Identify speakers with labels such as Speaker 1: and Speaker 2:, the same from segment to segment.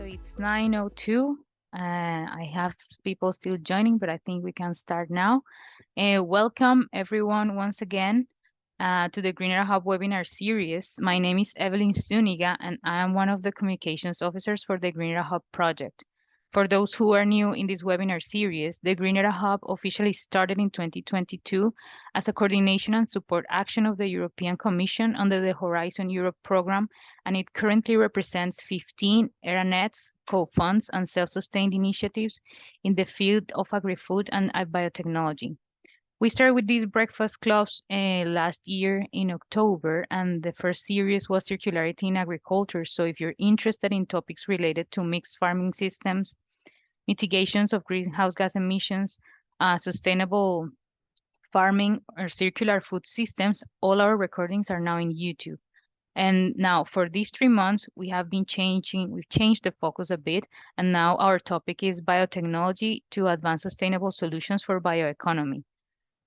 Speaker 1: it's 9:02. I have people still joining, but I think we can start now. Welcome everyone once again to the Greener Hub webinar series. My name is Evelyn Zuniga, and I am one of the communications officers for the Greener Hub project. For those who are new in this webinar series, the Greener Hub officially started in 2022 as a coordination and support action of the European Commission under the Horizon Europe program, and it currently represents 15 ERA-NETs, co-funds, and self-sustained initiatives in the field of agri-food and biotechnology. We started with these breakfast clubs last year in October, and the first series was Circularity in Agriculture. So if you're interested in topics related to mixed farming systems, mitigations of greenhouse gas emissions, sustainable farming, or circular food systems, all our recordings are now in YouTube. And now for these 3 months, we've changed the focus a bit, and now our topic is biotechnology to advance sustainable solutions for bioeconomy.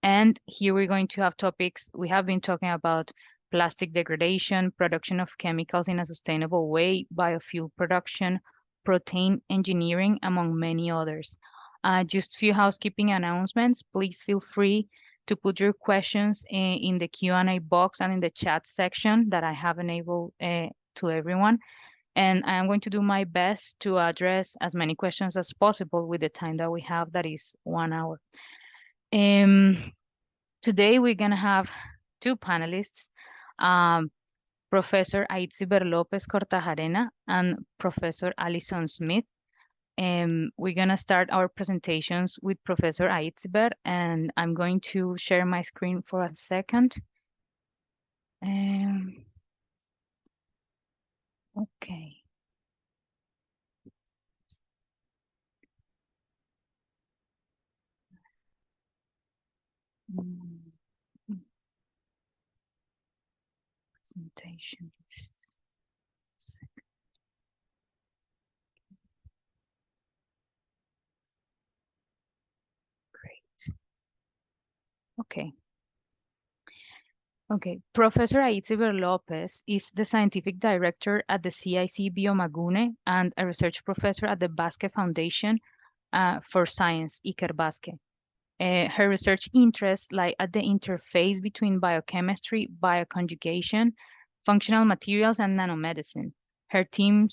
Speaker 1: And here we're going to have topics. We have been talking about plastic degradation, production of chemicals in a sustainable way, biofuel production, protein engineering, among many others. Just a few housekeeping announcements. Please feel free to put your questions in the Q&A box and in the chat section that I have enabled to everyone. And I'm going to do my best to address as many questions as possible with the time that we have, that is 1 hour. Today we're going to have two panelists, Professor Aitziber Lopez Cortajarena and Professor Alison Smith. We're going to start our presentations with Professor Aitziber, and I'm going to share my screen for a second. Okay. Presentation. Great. Okay. Okay, Professor Aitziber Lopez is the scientific director at the CIC biomaGUNE and a research professor at the Basque Foundation for Science, Ikerbasque. Her research interests lie at the interface between biochemistry, bioconjugation, functional materials, and nanomedicine. Her team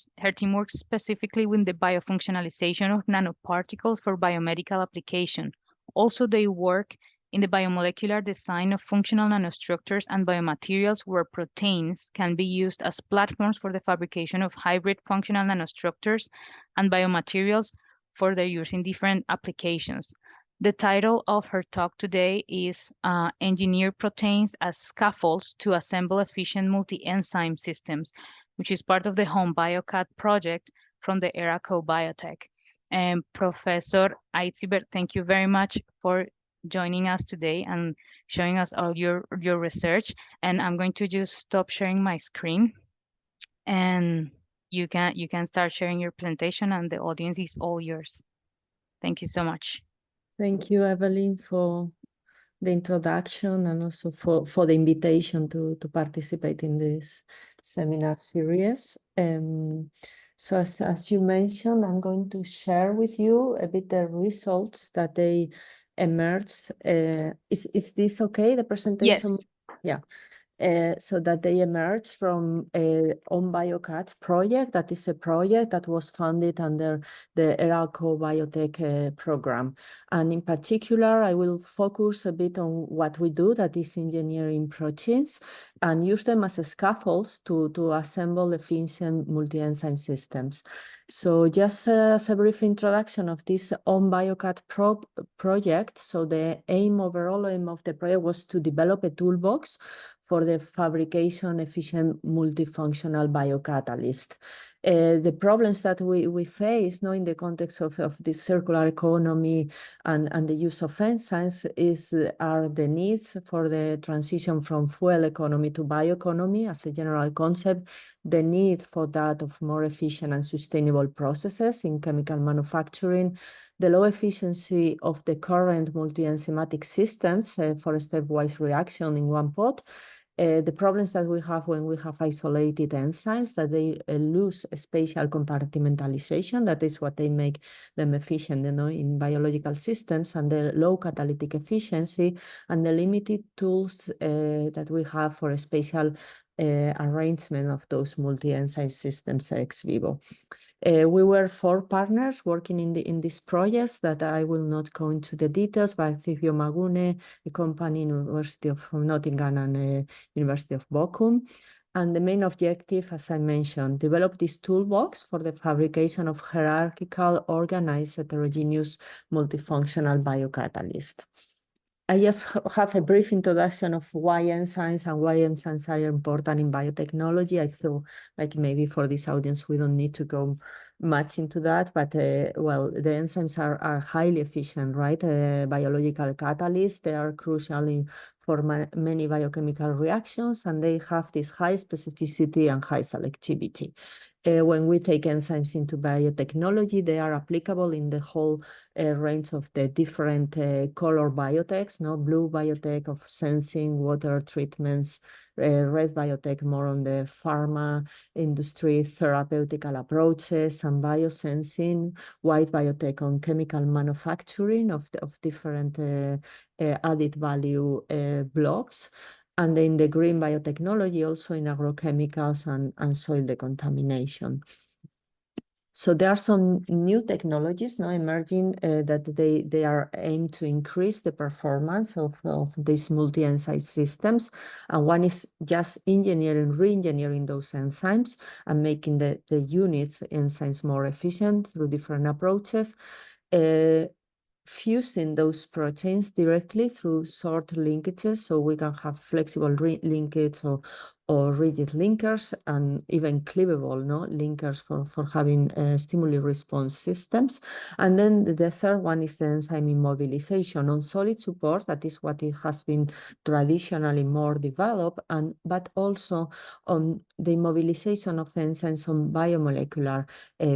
Speaker 1: works specifically with the biofunctionalization of nanoparticles for biomedical application. Also, they work in the biomolecular design of functional nanostructures and biomaterials, where proteins can be used as platforms for the fabrication of hybrid functional nanostructures and biomaterials for their use in different applications. The title of her talk today is Engineer Proteins as Scaffolds to Assemble Efficient Multi-Enzyme Systems, which is part of the Home BioCAD project from the ERA Co-Biotech. And Professor Aitziber, thank you very much for joining us today and showing us all your research. And I'm going to just stop sharing my screen, and you can start sharing your presentation, and the audience is all yours. Thank you so much.
Speaker 2: Thank you, Evelyn, for the introduction and also for the invitation to participate in this seminar series. So as you mentioned, I'm going to share with you a bit the results that they emerged. Is this okay, the presentation?
Speaker 1: Yes.
Speaker 2: Yeah. So that they emerged from a On BioCAD project, that is a project that was funded under the ERA Co-Biotech program. And in particular, I will focus a bit on what we do, that is engineering proteins, and use them as scaffolds to assemble efficient multi-enzyme systems. So just as a brief introduction of this On BioCAD project, so the overall aim of the project was to develop a toolbox for the fabrication efficient multifunctional biocatalyst. The problems that we face in the context of this circular economy and the use of enzymes are the needs for the transition from fuel economy to bioeconomy as a general concept, the need for that of more efficient and sustainable processes in chemical manufacturing, the low efficiency of the current multi-enzymatic systems for a stepwise reaction in one pot, The problems that we have when we have isolated enzymes, that they lose spatial compartmentalization. That is what they make them efficient, in biological systems, and the low catalytic efficiency, and the limited tools that we have for a spatial arrangement of those multi-enzyme systems ex vivo. We were 4 partners working in this project that I will not go into the details, but biomaGUNE, a company, University of Nottingham, and University of Bochum. And the main objective, as I mentioned, develop this toolbox for the fabrication of hierarchical, organized, heterogeneous, multifunctional biocatalysts. I just have a brief introduction of why enzymes and why enzymes are important in biotechnology. I feel like maybe for this audience, we don't need to go much into that, but well, the enzymes are highly efficient, right? Biological catalysts, they are crucial for many biochemical reactions, and they have this high specificity and high selectivity. When we take enzymes into biotechnology, they are applicable in the whole range of the different color biotechs, blue biotech of sensing, water treatments, red biotech more on the pharma industry, therapeutical approaches, and biosensing, white biotech on chemical manufacturing of different added value blocks. And in the green biotechnology, also in agrochemicals and soil decontamination. So there are some new technologies now emerging that they are aimed to increase the performance of these multi-enzyme systems. And one is just re-engineering those enzymes and making the units, enzymes, more efficient through different approaches. Fusing those proteins directly through short linkages, so we can have flexible linkage or rigid linkers, and even cleavable linkers for having stimuli response systems. And then the third one is the enzyme immobilization on solid support. That is what it has been traditionally more developed, but also on the immobilization of enzymes on biomolecular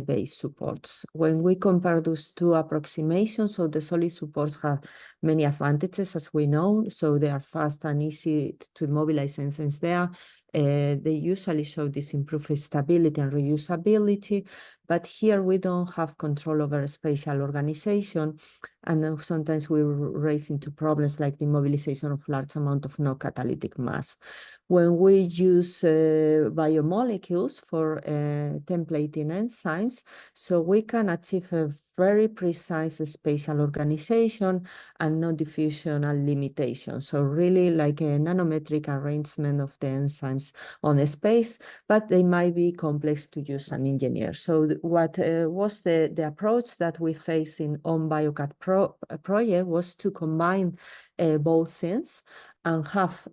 Speaker 2: based supports. When we compare those 2 approximations, so the solid supports have many advantages, as we know, so they are fast and easy to immobilize enzymes there. They usually show this improved stability and reusability, but here we don't have control over spatial organization, and sometimes we raise into problems like the immobilization of large amount of no catalytic mass. When we use biomolecules for templating enzymes, so we can achieve a very precise spatial organization and no diffusional limitation. So really like a nanometric arrangement of the enzymes on a space, but they might be complex to use and engineer. So what was the approach that we face in OnBioCat project was to combine both things and have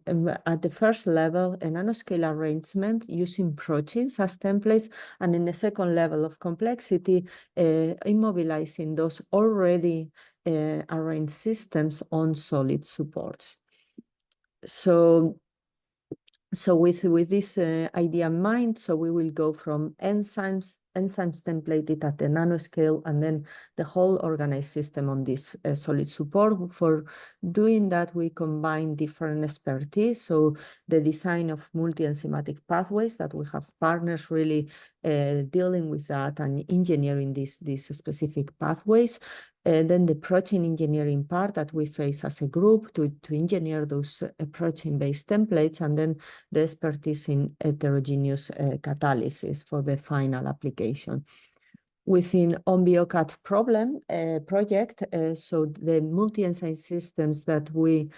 Speaker 2: at the first level a nanoscale arrangement using proteins as templates, and in the second level of complexity immobilizing those already arranged systems on solid supports. So with this idea in mind, so we will go from enzymes templated at the nanoscale, and then the whole organized system on this solid support. For doing that, we combine different expertise. So the design of multi-enzymatic pathways, that we have partners really dealing with that and engineering these specific pathways. Then the protein engineering part that we face as a group to engineer those protein-based templates, and then the expertise in heterogeneous catalysis for the final application. Within OnBioCat project, so the multi-enzyme systems that we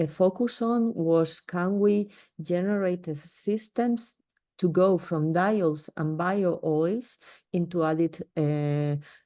Speaker 2: focus on was, can we generate systems to go from diols and bio oils into added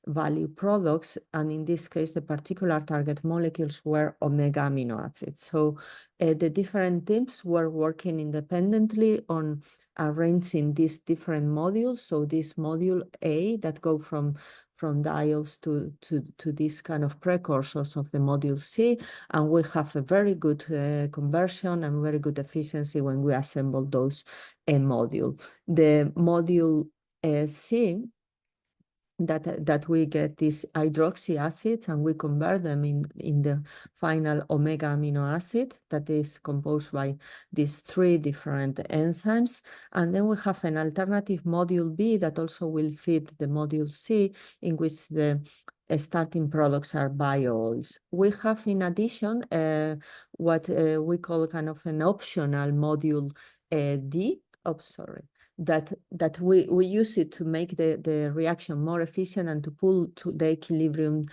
Speaker 2: value products, and in this case, the particular target molecules were omega amino acids. So the different teams were working independently on arranging these different modules. So this module A that go from diols to this kind of precursors of the module C, and we have a very good conversion and very good efficiency when we assemble those module. The module C that we get these hydroxy acids and we convert them in the final omega amino acid that is composed by these 3 different enzymes. And then we have an alternative module B that also will feed the module C, in which the starting products are bio-oils. We have, in addition, what we call kind of an optional module D. Oh, sorry. That we use it to make the reaction more efficient and to pull to the equilibrium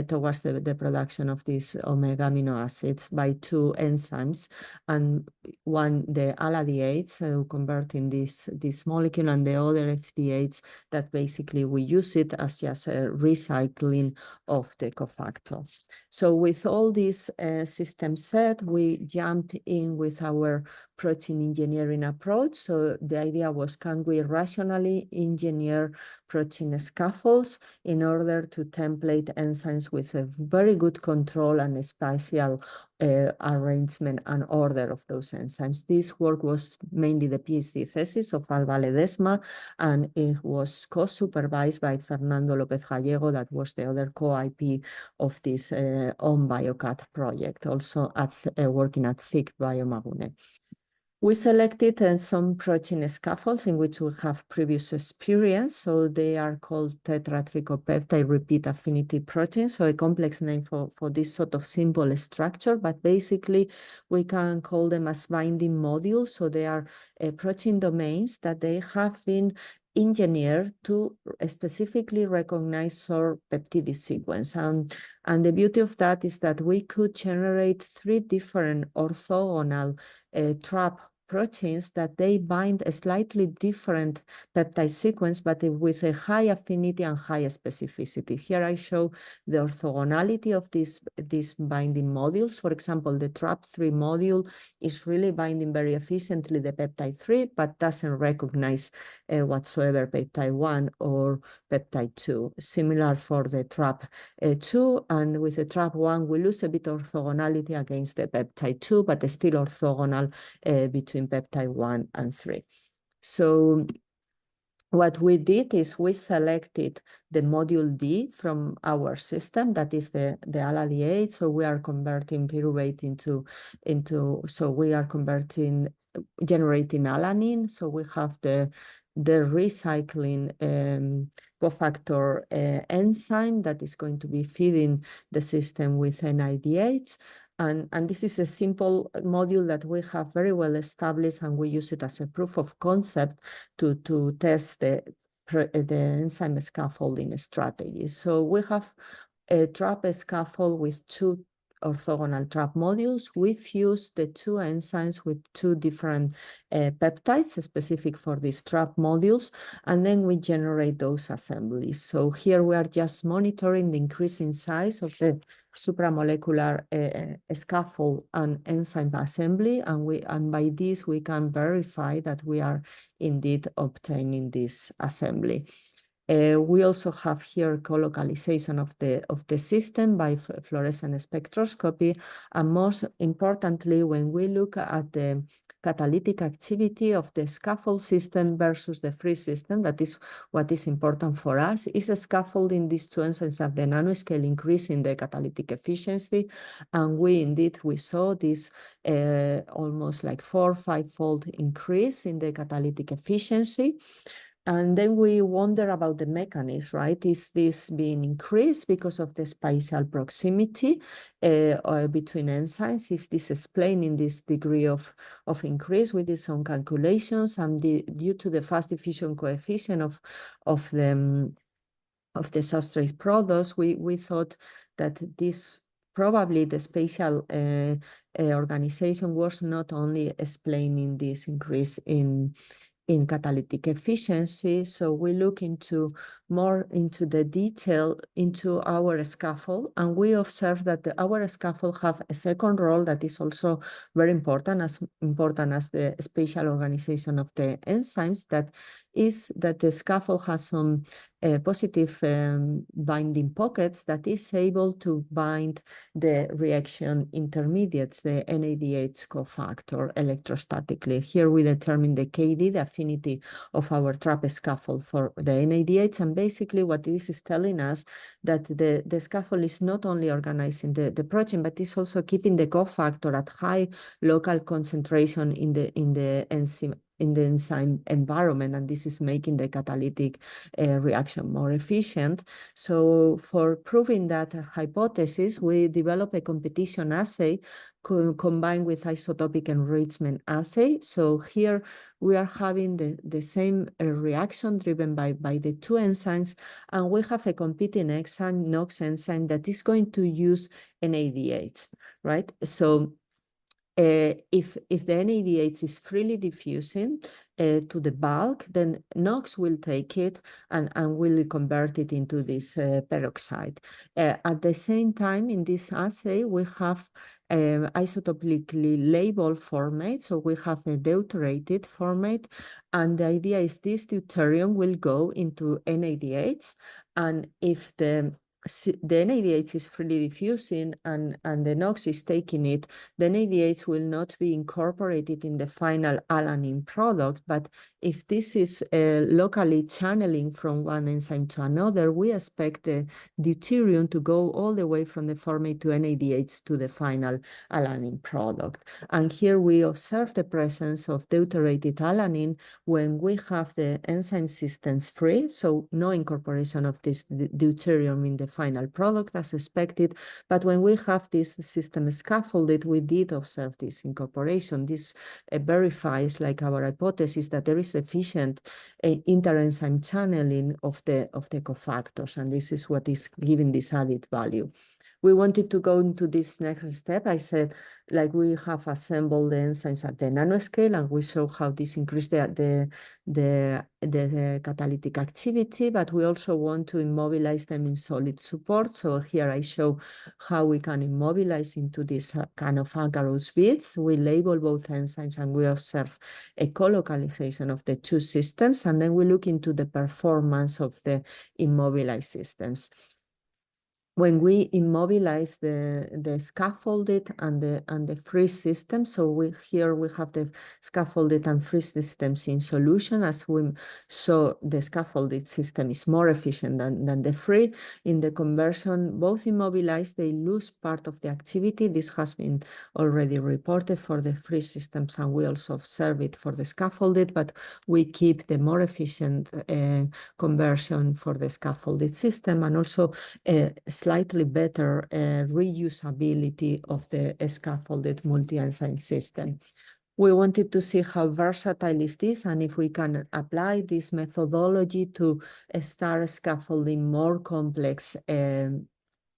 Speaker 2: towards the production of these omega amino acids by 2 enzymes, and one the aldehydes converting this molecule, and the other FDH that basically we use it as just a recycling of the cofactor. So with all these systems set, we jump in with our protein engineering approach. So the idea was, can we rationally engineer protein scaffolds in order to template enzymes with a very good control and spatial arrangement and order of those enzymes? This work was mainly the PhD thesis of Alba Ledesma, and it was co-supervised by Fernando Lopez Gallego, that was the other co-IP of this on BioCat project, also at working at thick biomaGUNE. We selected some protein scaffolds in which we have previous experience. So they are called tetratricopeptide repeat affinity proteins. So a complex name for this sort of simple structure, but basically we can call them as binding modules. So they are protein domains that they have been engineered to specifically recognize our peptide sequence. And the beauty of that is that we could generate 3 different orthogonal trap proteins that they bind a slightly different peptide sequence, but with a high affinity and high specificity. Here I show the orthogonality of these binding modules. For example, the TRAP3 module is really binding very efficiently the peptide 3, but doesn't recognize whatsoever peptide 1 or peptide 2. Similar for the TRAP2, and with the TRAP1, we lose a bit of orthogonality against the peptide 2, but still orthogonal between peptide 1 and 3. So what we did is we selected the module D from our system, that is the aldehyde. So we are converting pyruvate into so we are generating alanine. So we have the recycling cofactor enzyme that is going to be feeding the system with NADH. And this is a simple module that we have very well established, and we use it as a proof of concept to test the enzyme scaffolding strategy. So we have a trap scaffold with 2 orthogonal trap modules. We fuse the 2 enzymes with 2 different peptides specific for these trap modules, and then we generate those assemblies. So here we are just monitoring the increasing size of the supramolecular scaffold and enzyme assembly, and by this we can verify that we are indeed obtaining this assembly. We also have here co-localization of the system by fluorescent spectroscopy, and most importantly, when we look at the catalytic activity of the scaffold system versus the free system, that is what is important for us, is a scaffolding these 2 enzymes at the nanoscale increase in the catalytic efficiency, and we saw this almost like 4 or 5-fold increase in the catalytic efficiency. And then we wonder about the mechanism, right? Is this being increased because of the spatial proximity between enzymes? Is this explaining this degree of increase? We did some calculations, and due to the fast diffusion coefficient of the substrate products, we thought that this probably the spatial organization was not only explaining this increase in catalytic efficiency. So we look more into the detail into our scaffold, and we observe that our scaffold have a second role that is also very important, as the spatial organization of the enzymes, that is that the scaffold has some positive binding pockets that is able to bind the reaction intermediates, the NADH cofactor, electrostatically. Here we determine the KD, the affinity of our trap scaffold for the NADH, and basically what this is telling us that the scaffold is not only organizing the protein, but is also keeping the cofactor at high local concentration in the enzyme environment, and this is making the catalytic reaction more efficient. So for proving that hypothesis, we develop a competition assay combined with isotopic enrichment assay. So here we are having the same reaction driven by the two enzymes, and we have a competing enzyme, NOx enzyme, that is going to use NADH, right? So if the NADH is freely diffusing to the bulk, then NOx will take it and will convert it into this peroxide. At the same time, in this assay, we have isotopically labeled formate. So we have a deuterated formate, and the idea is this deuterium will go into NADH, and if the NADH is freely diffusing and the NOx is taking it, the NADH will not be incorporated in the final alanine product. But if this is locally channeling from one enzyme to another, we expect the deuterium to go all the way from the formate to NADH to the final alanine product. And here we observe the presence of deuterated alanine when we have the enzyme systems free, so no incorporation of this deuterium in the final product as expected. But when we have this system scaffolded, we did observe this incorporation. This verifies like our hypothesis that there is efficient interenzyme channeling of the cofactors, and this is what is giving this added value. We wanted to go into this next step. I said, like, we have assembled the enzymes at the nanoscale, and we show how this increased the catalytic activity, but we also want to immobilize them in solid support. So here I show how we can immobilize into this kind of agarose beads. We label both enzymes, and we observe a co-localization of the two systems, and then we look into the performance of the immobilized systems. When we immobilize the scaffolded and the free system, so here we have the scaffolded and free systems in solution. As we saw, the scaffolded system is more efficient than the free. In the conversion, both immobilized, they lose part of the activity. This has been already reported for the free systems, and we also observe it for the scaffolded, but we keep the more efficient conversion for the scaffolded system, and also slightly better reusability of the scaffolded multi-enzyme system. We wanted to see how versatile is this, and if we can apply this methodology to start scaffolding more complex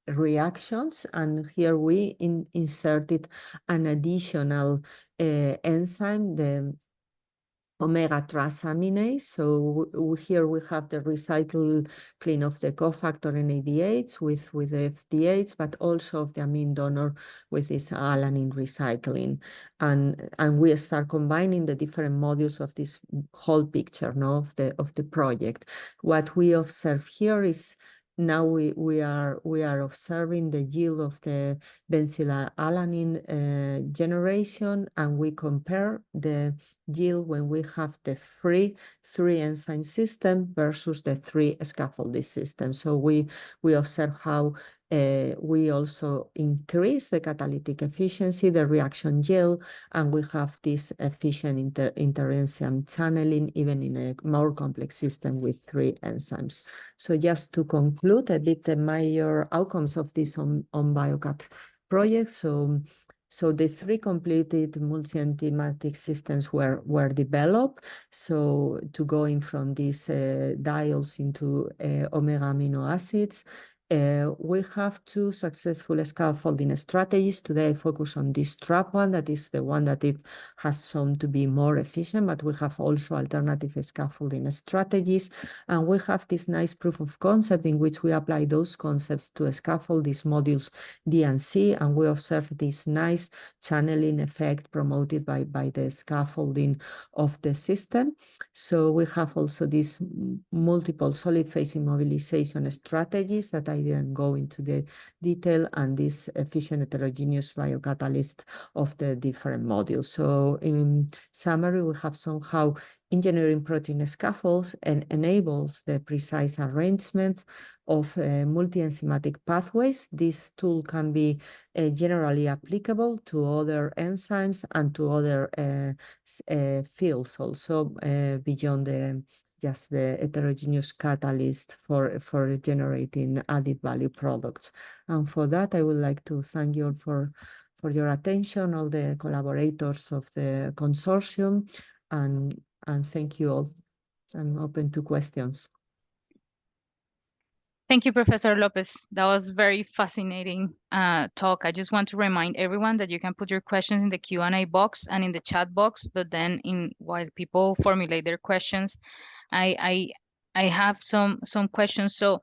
Speaker 2: reactions. And here we inserted an additional enzyme, the omega transaminase. So here we have the recycle clean of the cofactor NADH with the FDH, but also of the amine donor with this alanine recycling. And we start combining the different modules of this whole picture, no, of the project. What we observe here is now we are observing the yield of the benzylalanine generation, and we compare the yield when we have the free 3-enzyme system versus the 3 scaffolded system. So we observe how we also increase the catalytic efficiency, the reaction yield, and we have this efficient interenzyme channeling even in a more complex system with 3 enzymes. So just to conclude a bit the major outcomes of this on BioCat project. So the 3 completed multi-enzymatic systems were developed. So to going from these diols into omega amino acids, We have two successful scaffolding strategies. Today, I focus on this trap one. That is the one that it has shown to be more efficient, but we have also alternative scaffolding strategies. And we have this nice proof of concept in which we apply those concepts to scaffold these modules D and C, and we observe this nice channeling effect promoted by the scaffolding of the system. So we have also these multiple solid phase immobilization strategies that I didn't go into the detail, and this efficient heterogeneous biocatalyst of the different modules. So in summary, we have somehow engineering protein scaffolds and enables the precise arrangement of multi-enzymatic pathways. This tool can be generally applicable to other enzymes and to other fields also beyond just the heterogeneous catalyst for generating added value products. And for that, I would like to thank you for your attention, all the collaborators of the consortium, and thank you all. I'm open to questions.
Speaker 1: Thank you, Professor Lopez. That was very fascinating talk. I just want to remind everyone that you can put your questions in the Q&A box and in the chat box, but then while people formulate their questions, I have some questions. So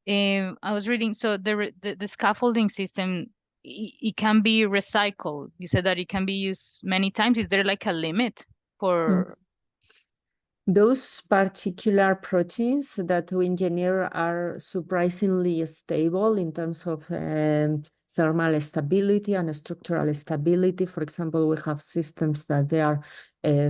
Speaker 1: I was reading, so the scaffolding system, it can be recycled. You said that it can be used many times. Is there like a limit for?
Speaker 2: Those particular proteins that we engineer are surprisingly stable in terms of thermal stability and structural stability. For example, we have systems that they are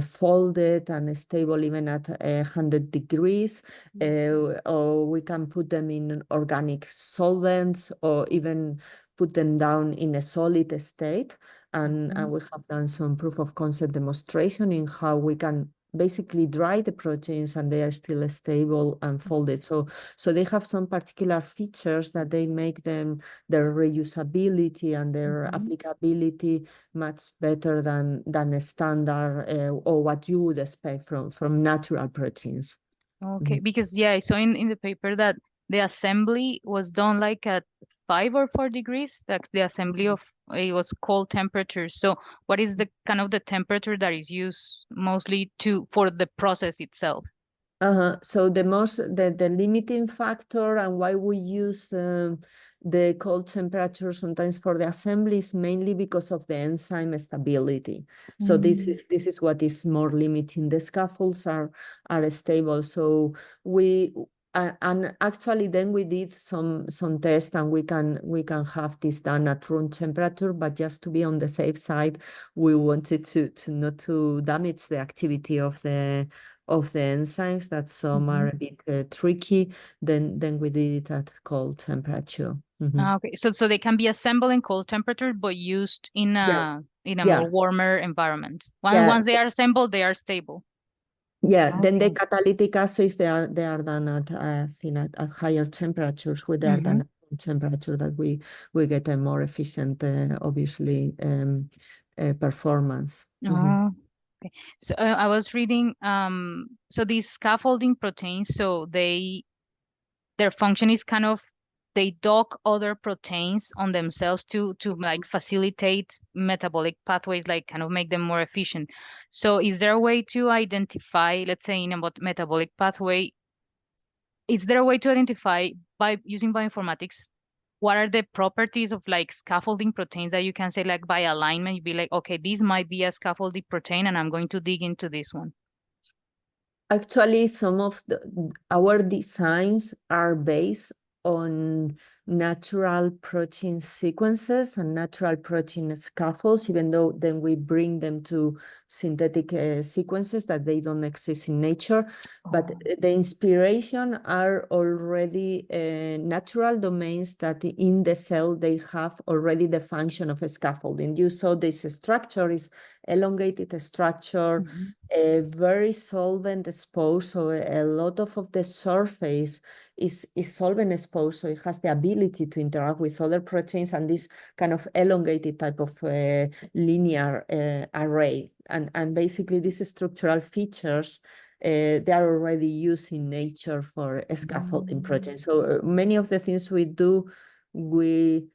Speaker 2: folded and stable even at 100 degrees, or we can put them in organic solvents or even put them down in a solid state. And we have done some proof of concept demonstration in how we can basically dry the proteins and they are still stable and folded. So they have some particular features that they make them, their reusability and their applicability much better than a standard or what you would expect from natural proteins.
Speaker 1: Okay, because yeah, I saw in the paper that the assembly was done like at 5 or 4 degrees. Like the assembly of it was cold temperature. So what is the kind of the temperature that is used mostly for the process itself?
Speaker 2: So the limiting factor and why we use the cold temperature sometimes for the assembly is mainly because of the enzyme stability. So this is what is more limiting. The scaffolds are stable. So we and actually then we did some tests and we can have this done at room temperature, but just to be on the safe side, we wanted to not to damage the activity of the enzymes, that some are a bit tricky, then we did it at cold temperature.
Speaker 1: Okay, so they can be assembled in cold temperature, but used in
Speaker 2: Yeah,
Speaker 1: a more
Speaker 2: yeah,
Speaker 1: warmer environment.
Speaker 2: yeah,
Speaker 1: Once they are assembled, they are stable.
Speaker 2: yeah. Then the
Speaker 1: Okay.
Speaker 2: catalytic assays they are done at at higher temperatures. Where they are done at temperature that we get a more efficient, obviously, performance.
Speaker 1: Oh, okay. So I was reading, so these scaffolding proteins, so their function is kind of they dock other proteins on themselves to like facilitate metabolic pathways, like kind of make them more efficient. So is there a way to identify, let's say in a metabolic pathway, is there a way to identify by using bioinformatics what are the properties of like scaffolding proteins that you can say like by alignment, you'd be like, okay, this might be a scaffolding protein and I'm going to dig into this one.
Speaker 2: Actually, some of our designs are based on natural protein sequences and natural protein scaffolds, even though then we bring them to synthetic sequences that they don't exist in nature. But the inspiration are already natural domains that in the cell, they have already the function of a scaffolding. You saw this structure is elongated structure, a very solvent exposed, so a lot of the surface is solvent exposed, so it has the ability to interact with other proteins and this kind of elongated type of linear array. And basically these structural features they are already used in nature for scaffolding projects. So many of the things we do, we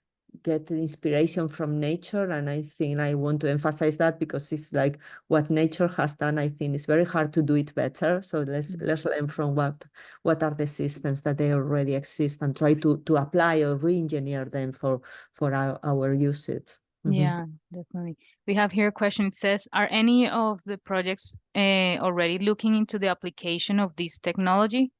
Speaker 2: get inspiration from nature, and I think I want to emphasize that because it's like what nature has done. I think it's very hard to do it better. So let's learn from what are the systems that they already exist and try to apply or re-engineer them for our usage.
Speaker 1: Yeah, definitely. We have here a question. It says, are any of the projects already looking into the application of this technology?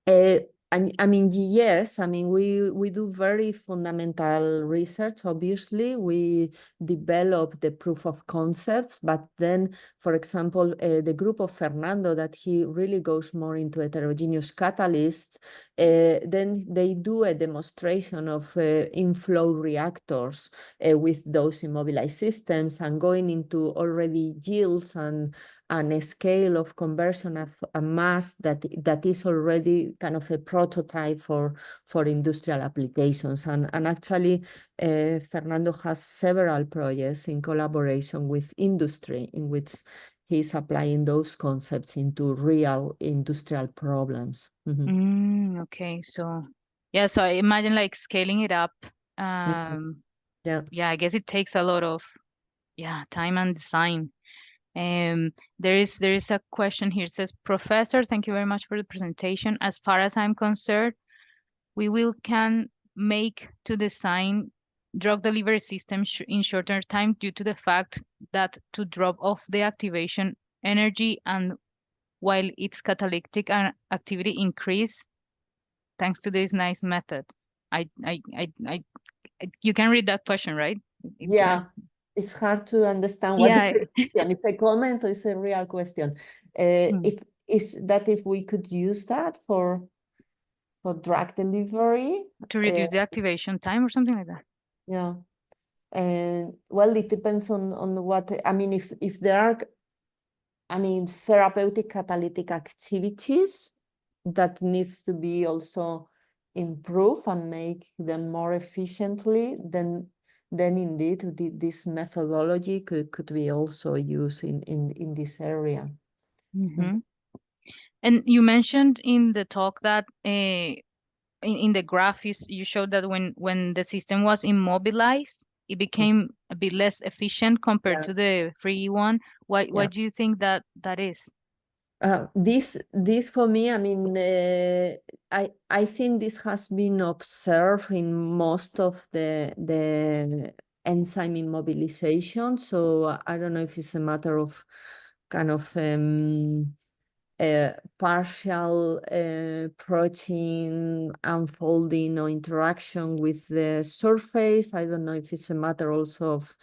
Speaker 2: Uh, I mean, yes. I mean, we do very fundamental research. Obviously, we develop the proof of concepts, but then, for example, the group of Fernando, that he really goes more into heterogeneous catalysts, then they do a demonstration of inflow reactors with those immobilized systems and going into already yields and a scale of conversion of a mass that is already kind of a prototype for industrial applications. And actually, Fernando has several projects in collaboration with industry in which he's applying those concepts into real industrial problems.
Speaker 1: Okay, so yeah, so I imagine like scaling it up. Um,
Speaker 2: Yeah.
Speaker 1: yeah, I guess it takes a lot of time and design. There is a question here. It says, Professor, thank you very much for the presentation. As far as I'm concerned, we will can make to design drug delivery system in shorter time due to the fact that to drop off the activation energy and while its catalytic activity increase thanks to this nice method. I you can read that question, right?
Speaker 2: Yeah, it's hard to understand what is
Speaker 1: Yeah.
Speaker 2: the question. If a comment or is a real question.
Speaker 1: Hmm.
Speaker 2: If we could use that for drug delivery,
Speaker 1: To
Speaker 2: uh,
Speaker 1: reduce the activation time or something like that.
Speaker 2: yeah. And well, it depends on what I mean. If there are, I mean, therapeutic catalytic activities that needs to be also improved and make them more efficiently, then indeed this methodology could be also used in this area.
Speaker 1: Hmm. And you mentioned in the talk that in the graph you showed that when the system was immobilized, it became a bit less efficient compared
Speaker 2: Yeah,
Speaker 1: to the free one. Why
Speaker 2: yeah.
Speaker 1: do you think that is?
Speaker 2: This for me, I mean, I think this has been observed in most of the enzyme immobilization. So I don't know if it's a matter of kind of partial protein unfolding or interaction with the surface. I don't know if it's a matter also of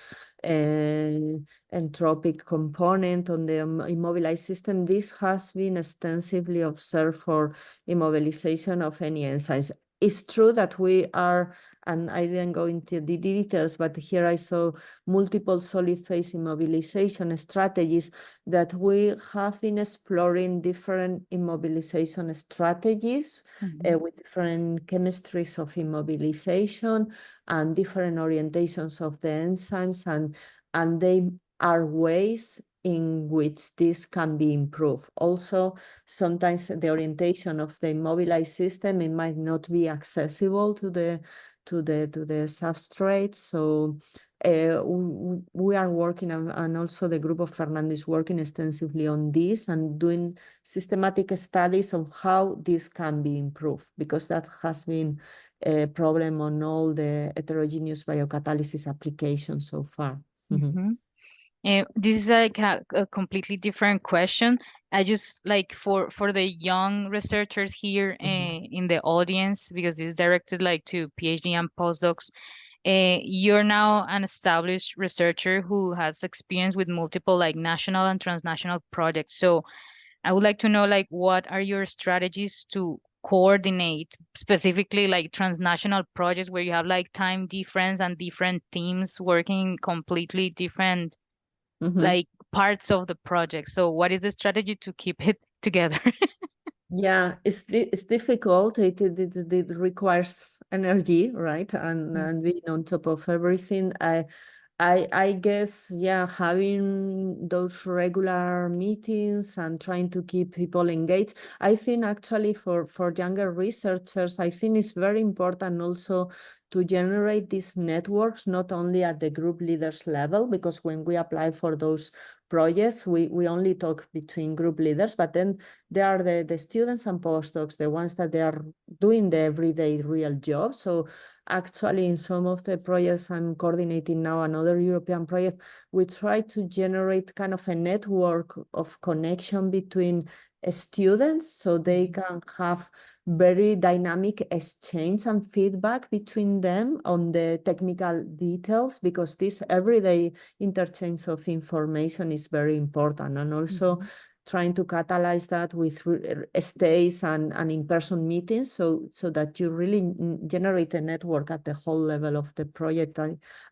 Speaker 2: entropic component on the immobilized system. This has been extensively observed for immobilization of any enzymes. It's true that we are, and I didn't go into the details, but here I saw multiple solid phase immobilization strategies that we have been exploring different immobilization strategies
Speaker 1: Hmm.
Speaker 2: with different chemistries of immobilization and different orientations of the enzymes, and they are ways in which this can be improved. Also, sometimes the orientation of the immobilized system, it might not be accessible to the substrate. So we are working, and also the group of Fernando is working extensively on this and doing systematic studies of how this can be improved, because that has been a problem on all the heterogeneous biocatalysis applications so far.
Speaker 1: Hmm. This is like a completely different question. I just like for the young researchers here in the audience, because this is directed like to PhD and postdocs. You're now an established researcher who has experience with multiple like national and transnational projects. So I would like to know like what are your strategies to coordinate specifically like transnational projects where you have like time difference and different teams working completely different
Speaker 2: Mhm.
Speaker 1: like parts of the project. So what is the strategy to keep it together?
Speaker 2: Yeah, it's difficult. It requires energy, right? And being on top of everything. I guess, yeah, having those regular meetings and trying to keep people engaged. I think actually for younger researchers, I think it's very important also to generate these networks, not only at the group leaders level, because when we apply for those projects, we only talk between group leaders, but then there are the students and postdocs, the ones that they are doing the everyday real job. So actually, in some of the projects I'm coordinating now, another European project, we try to generate kind of a network of connection between students so they can have very dynamic exchange and feedback between them on the technical details, because this everyday interchange of information is very important. And also trying to catalyze that with stays and in-person meetings so that you really generate a network at the whole level of the project.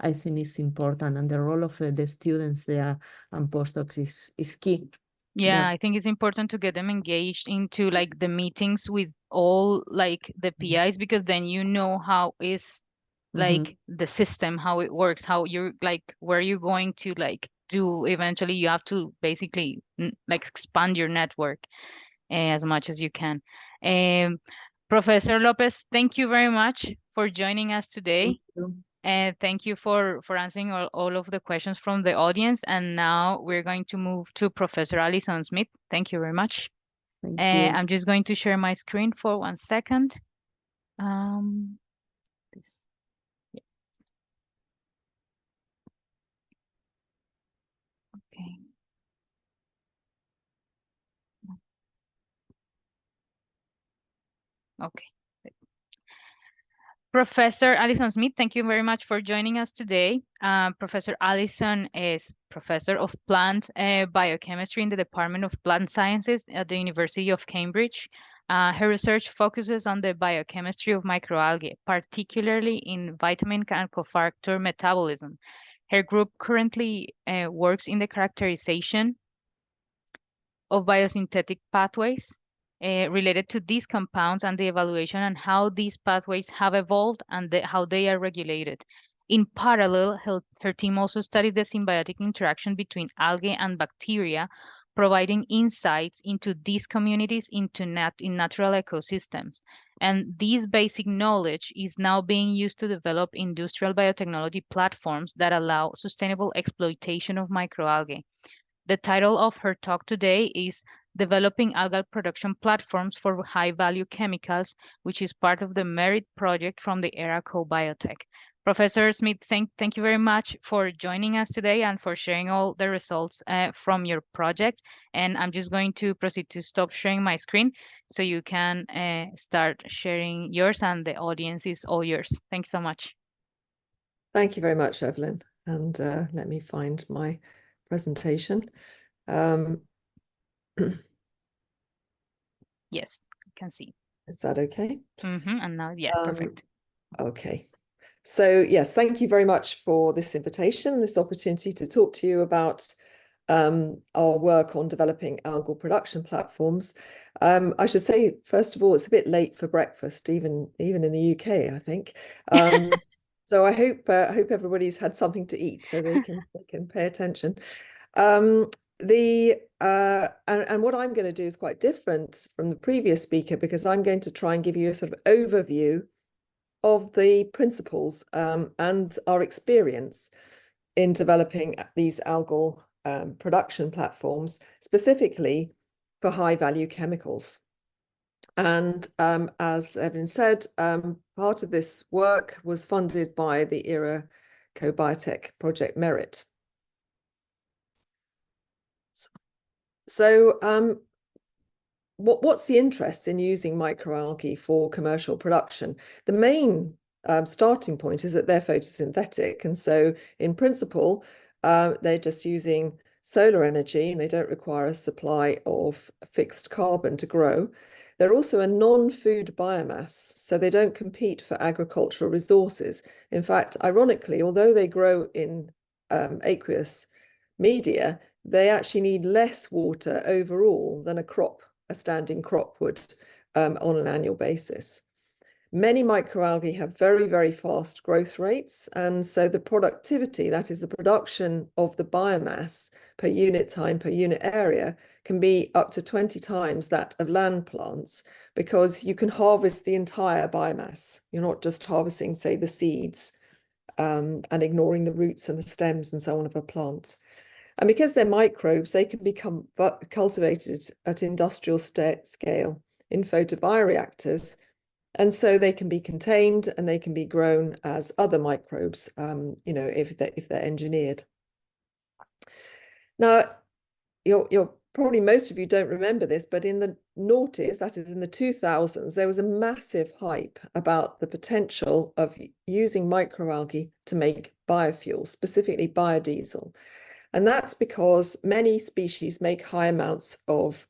Speaker 2: I think is important, and the role of the students there and postdocs is key.
Speaker 1: Yeah, I think it's important to get them engaged into like the meetings with all like the PIs, because then you know how is like the system, how it works, how you're like where you're going to like do eventually. You have to basically like expand your network as much as you can. Um, Professor Lopez, thank you very much for joining us
Speaker 2: Thank
Speaker 1: today.
Speaker 2: you.
Speaker 1: And thank you for answering all of the questions from the audience. And now we're going to move to Professor Alison Smith. Thank you very much.
Speaker 2: Thank you.
Speaker 1: I'm just going to share my screen for 1 second. Um, this, yeah, okay. Okay. Professor Alison Smith, thank you very much for joining us today. Professor Alison is Professor of Plant Biochemistry in the Department of Plant Sciences at the University of Cambridge. Her research focuses on the biochemistry of microalgae, particularly in vitamin and cofactor metabolism. Her group currently works in the characterization of biosynthetic pathways related to these compounds and the evaluation on how these pathways have evolved and how they are regulated. In parallel, her team also studied the symbiotic interaction between algae and bacteria, providing insights into these communities in natural ecosystems. And this basic knowledge is now being used to develop industrial biotechnology platforms that allow sustainable exploitation of microalgae. The title of her talk today is Developing Algal Production Platforms for High-Value Chemicals, which is part of the Merit project from the ERACO Biotech. Professor Smith, thank you very much for joining us today and for sharing all the results from your project. And I'm just going to proceed to stop sharing my screen so you can start sharing yours, and the audience is all yours. Thanks so much.
Speaker 3: Thank you very much, Evelyn. And let me find my presentation.
Speaker 1: Yes, I can see.
Speaker 3: Is that okay?
Speaker 1: And now, yeah, perfect.
Speaker 3: Okay. So yes, thank you very much for this invitation, this opportunity to talk to you about our work on developing algal production platforms. I should say, first of all, it's a bit late for breakfast, even in the UK, I think. So I hope everybody's had something to eat so they can pay attention. And what I'm going to do is quite different from the previous speaker, because I'm going to try and give you a sort of overview of the principles and our experience in developing these algal production platforms, specifically for high-value chemicals. And as Evelyn said, part of this work was funded by the ERACO Biotech Project Merit. So what's the interest in using microalgae for commercial production? The main starting point is that they're photosynthetic. And so in principle, they're just using solar energy and they don't require a supply of fixed carbon to grow. They're also a non-food biomass, so they don't compete for agricultural resources. In fact, ironically, although they grow in aqueous media, they actually need less water overall than a standing crop would on an annual basis. Many microalgae have very, very fast growth rates. And so the productivity, that is the production of the biomass per unit time, per unit area, can be up to 20 times that of land plants, because you can harvest the entire biomass. You're not just harvesting, say, the seeds and ignoring the roots and the stems and so on of a plant. And because they're microbes, they can become cultivated at industrial scale in photobioreactors. And so they can be contained and they can be grown as other microbes, if they're engineered. Now, you're probably, most of you don't remember this, but in the noughties, that is in the 2000s, there was a massive hype about the potential of using microalgae to make biofuels, specifically biodiesel. And that's because many species make high amounts of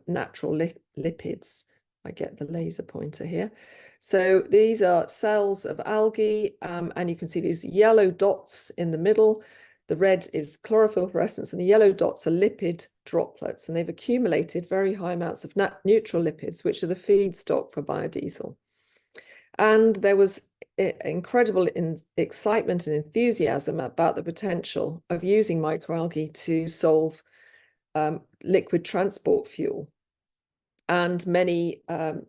Speaker 3: natural lipids. I get the laser pointer here. So these are cells of algae, and you can see these yellow dots in the middle. The red is chlorophyll fluorescence, and the yellow dots are lipid droplets, and they've accumulated very high amounts of neutral lipids, which are the feedstock for biodiesel. And there was incredible excitement and enthusiasm about the potential of using microalgae to solve liquid transport fuel. And many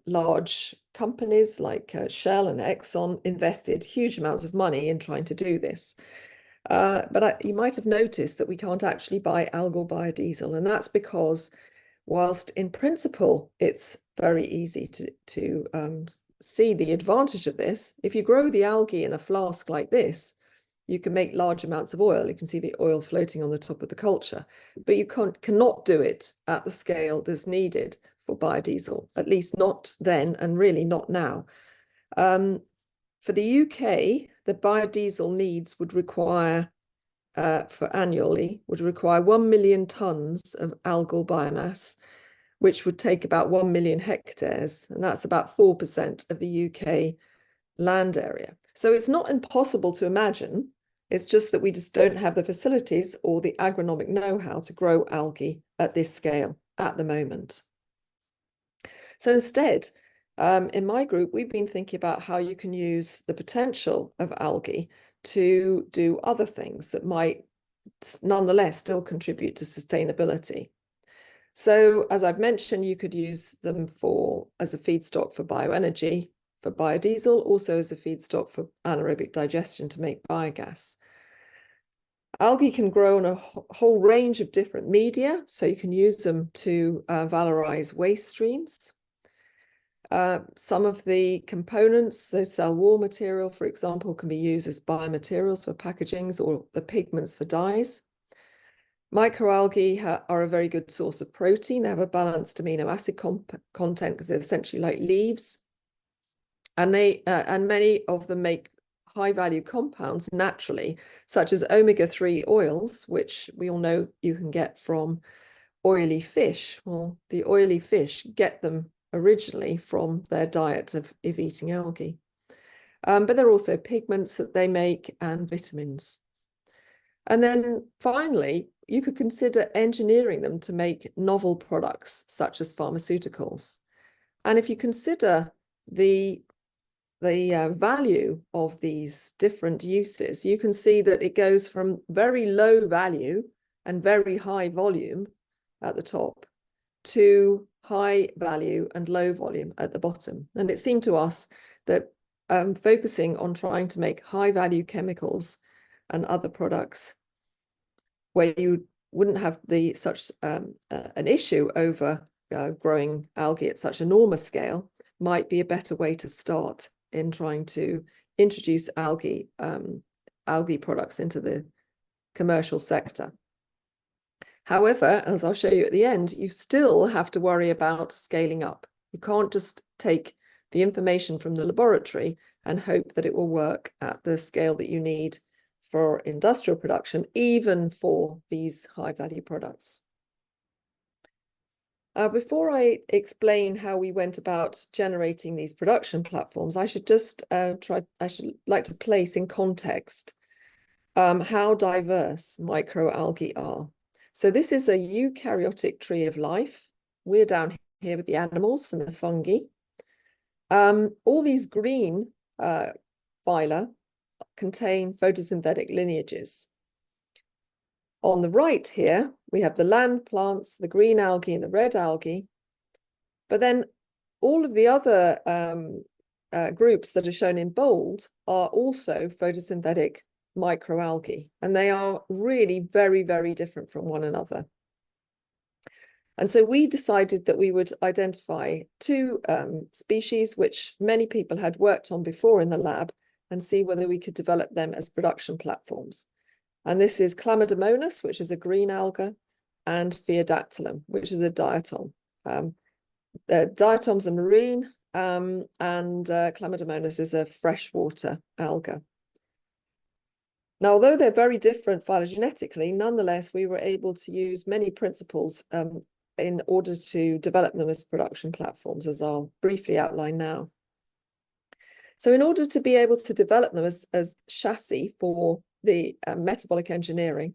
Speaker 3: large companies like Shell and Exxon invested huge amounts of money in trying to do this. But you might have noticed that we can't actually buy algal biodiesel, and that's because whilst in principle it's very easy to see the advantage of this, if you grow the algae in a flask like this, you can make large amounts of oil. You can see the oil floating on the top of the culture, but you cannot do it at the scale that's needed for biodiesel, at least not then and really not now. For the UK, the biodiesel needs would require, annually, would require 1 million tonnes of algal biomass, which would take about 1 million hectares, and that's about 4% of the UK land area. So it's not impossible to imagine, it's just that we just don't have the facilities or the agronomic know-how to grow algae at this scale at the moment. So instead, in my group, we've been thinking about how you can use the potential of algae to do other things that might nonetheless still contribute to sustainability. So as I've mentioned, you could use them as a feedstock for bioenergy, for biodiesel, also as a feedstock for anaerobic digestion to make biogas. Algae can grow in a whole range of different media, so you can use them to valorize waste streams. Some of the components, the cell wall material, for example, can be used as biomaterials for packagings or the pigments for dyes. Microalgae are a very good source of protein. They have a balanced amino acid content because they're essentially like leaves. And many of them make high-value compounds naturally, such as omega-3 oils, which we all know you can get from oily fish. Well, the oily fish get them originally from their diet of eating algae. But there are also pigments that they make and vitamins. And then finally, you could consider engineering them to make novel products such as pharmaceuticals. And if you consider the value of these different uses, you can see that it goes from very low value and very high volume at the top to high value and low volume at the bottom. And it seemed to us that focusing on trying to make high value chemicals and other products where you wouldn't have such an issue over growing algae at such enormous scale might be a better way to start in trying to introduce algae products into the commercial sector. However, as I'll show you at the end, you still have to worry about scaling up. You can't just take the information from the laboratory and hope that it will work at the scale that you need for industrial production, even for these high-value products. Before I explain how we went about generating these production platforms, I should just like to place in context how diverse microalgae are. So this is a eukaryotic tree of life. We're down here with the animals and the fungi. All these green phyla contain photosynthetic lineages. On the right here, we have the land plants, the green algae and the red algae. But then all of the other groups that are shown in bold are also photosynthetic microalgae, and they are really very, very different from one another. And so we decided that we would identify two species which many people had worked on before in the lab and see whether we could develop them as production platforms. And this is Chlamydomonas, which is a green alga, and Phaeodactylum, which is a diatom. Diatoms are marine, and Chlamydomonas is a freshwater alga. Now, although they're very different phylogenetically, nonetheless, we were able to use many principles in order to develop them as production platforms, as I'll briefly outline now. So in order to be able to develop them as chassis for the metabolic engineering,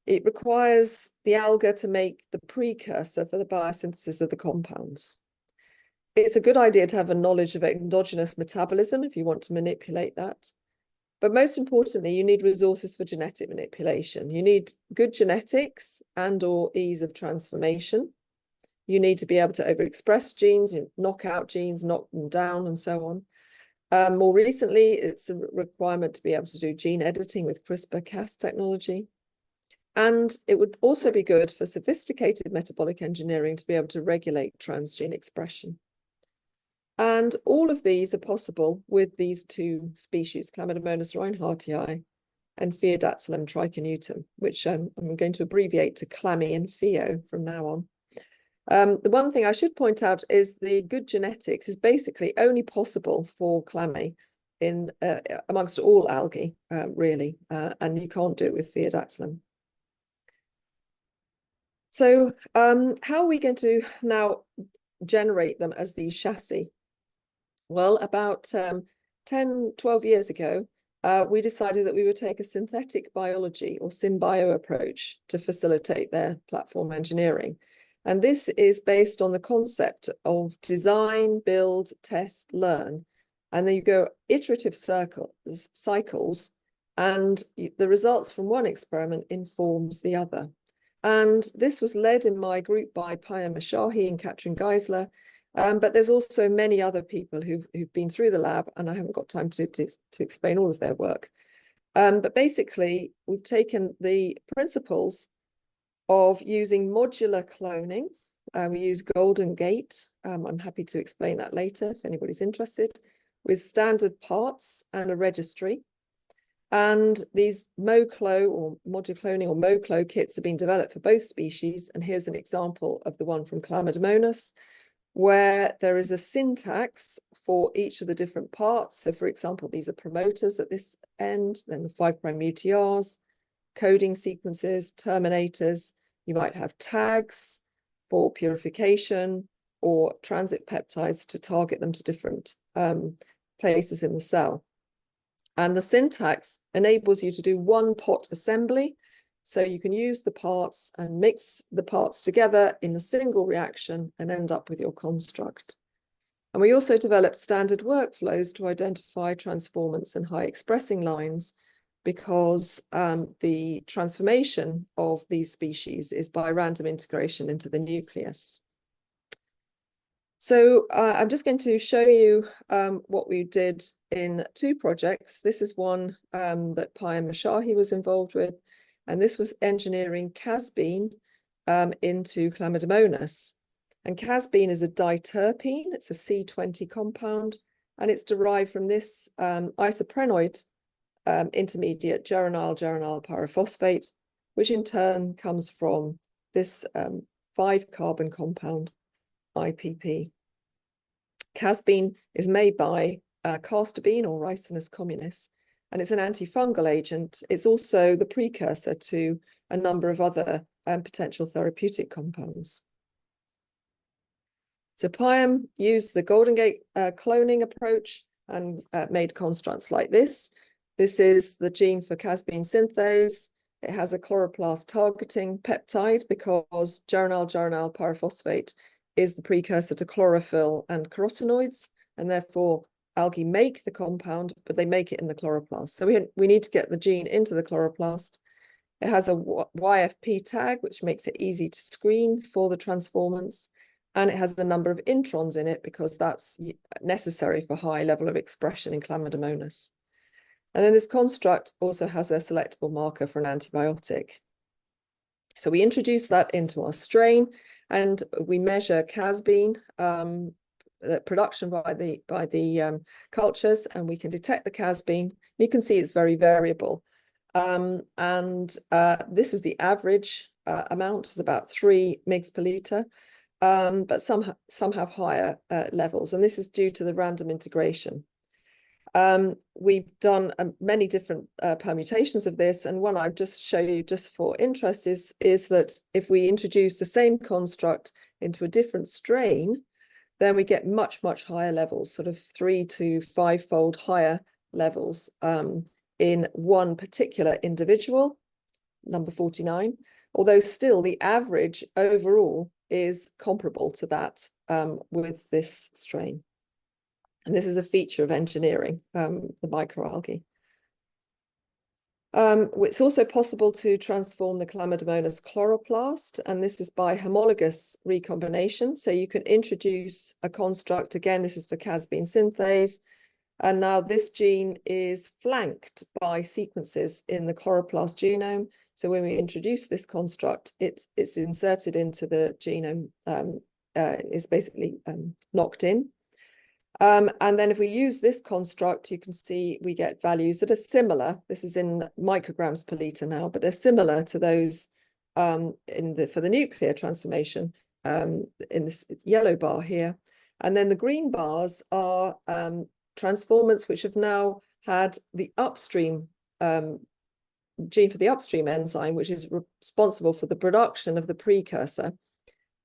Speaker 3: it requires the alga to make the precursor for the biosynthesis of the compounds. It's a good idea to have a knowledge of endogenous metabolism if you want to manipulate that. But most importantly, you need resources for genetic manipulation. You need good genetics and/or ease of transformation. You need to be able to overexpress genes, knock out genes, knock them down, and so on. More recently, it's a requirement to be able to do gene editing with CRISPR-Cas technology. And it would also be good for sophisticated metabolic engineering to be able to regulate transgene expression. And all of these are possible with these two species, Chlamydomonas reinhardtii and Phaeodactylum triconutum, which I'm going to abbreviate to Chlammy and Pheo from now on. The one thing I should point out is the good genetics is basically only possible for Chlammy in amongst all algae, really, and you can't do it with Phaeodactylum. So how are we going to now generate them as these chassis? Well, about 10, 12 years ago, we decided that we would take a synthetic biology or synbio approach to facilitate their platform engineering. And this is based on the concept of design, build, test, learn. And then you go iterative cycles, and the results from one experiment informs the other. And this was led in my group by Payam Ashahi and Katrin Geisler. But there's also many other people who've been through the lab, and I haven't got time to explain all of their work. But basically, we've taken the principles of using modular cloning. We use Golden Gate. I'm happy to explain that later if anybody's interested, with standard parts and a registry. And these MoClo or modular cloning or MoClo kits have been developed for both species. And here's an example of the one from Chlamydomonas, where there is a syntax for each of the different parts. So for example, these are promoters at this end, then the 5' UTRs, coding sequences, terminators. You might have tags for purification or transit peptides to target them to different places in the cell. And the syntax enables you to do one pot assembly. So you can use the parts and mix the parts together in a single reaction and end up with your construct. And we also developed standard workflows to identify transformants and high expressing lines, because the transformation of these species is by random integration into the nucleus. So I'm just going to show you what we did in two projects. This is one that Payam Ashahi was involved with, and this was engineering casbein into Chlamydomonas. And casbein is a diterpene, it's a C20 compound, and it's derived from this isoprenoid intermediate geranyl pyrophosphate, which in turn comes from this 5-carbon compound, IPP. Casbein is made by castor bean or Ricinus communis, and it's an antifungal agent. It's also the precursor to a number of other potential therapeutic compounds. So Payam used the Golden Gate cloning approach and made constructs like this. This is the gene for casbein synthase. It has a chloroplast targeting peptide because geranyl pyrophosphate is the precursor to chlorophyll and carotenoids, and therefore algae make the compound, but they make it in the chloroplast. So we need to get the gene into the chloroplast. It has a YFP tag, which makes it easy to screen for the transformants. And it has a number of introns in it because that's necessary for high level of expression in Chlamydomonas. And then this construct also has a selectable marker for an antibiotic. So we introduce that into our strain, and we measure casbein production by the cultures, and we can detect the casbein. You can see it's very variable. This is the average amount, is about 3 mg per liter. But some have higher levels, and this is due to the random integration. We've done many different permutations of this, and one I'll just show you just for interest is that if we introduce the same construct into a different strain, then we get much higher levels, sort of 3 to 5-fold higher levels in one particular individual, number 49, although still the average overall is comparable to that with this strain. And this is a feature of engineering, the microalgae. It's also possible to transform the Chlamydomonas chloroplast, and this is by homologous recombination. So you can introduce a construct, again, this is for casbein synthase, and now this gene is flanked by sequences in the chloroplast genome. So when we introduce this construct, it's inserted into the genome, is basically knocked in. And then if we use this construct, you can see we get values that are similar. This is in micrograms per liter now, but they're similar to those for the nuclear transformation in this yellow bar here. And then the green bars are transformants which have now had the upstream gene for the upstream enzyme, which is responsible for the production of the precursor,